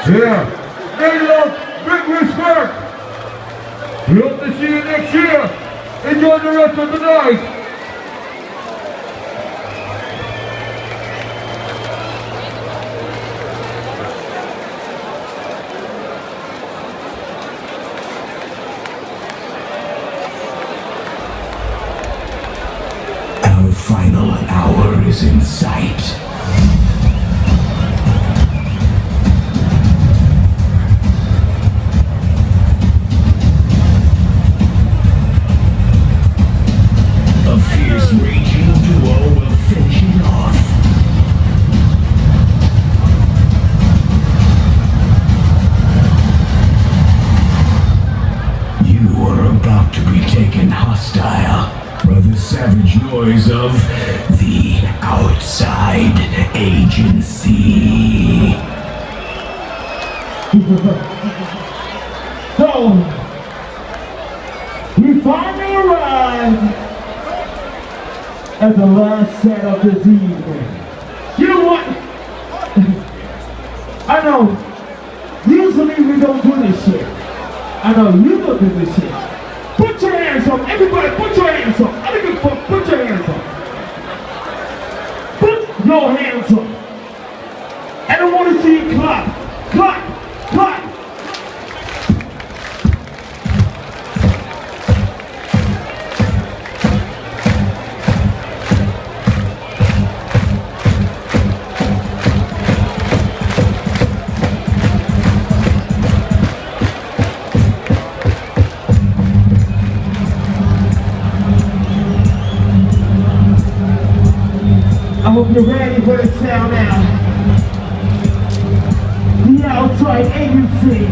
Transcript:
Yeah. Nederland, big respect. We hope to see you next year. Enjoy the rest of the night. Our final hour is in sight. A fierce raging duo will finish it off. You are about to be taken hostile by the savage noise of the outside agency. So, we finally arrived at the last set of this evening. You know what? I know, usually we don't do this shit. I know you don't do this shit. Put your hands up, everybody put your hands up. I don't give a fuck, put your hands up. Put your hands up. I don't want to see you clap. Clap, clap. I hope you're ready for the sound now. The outside agency.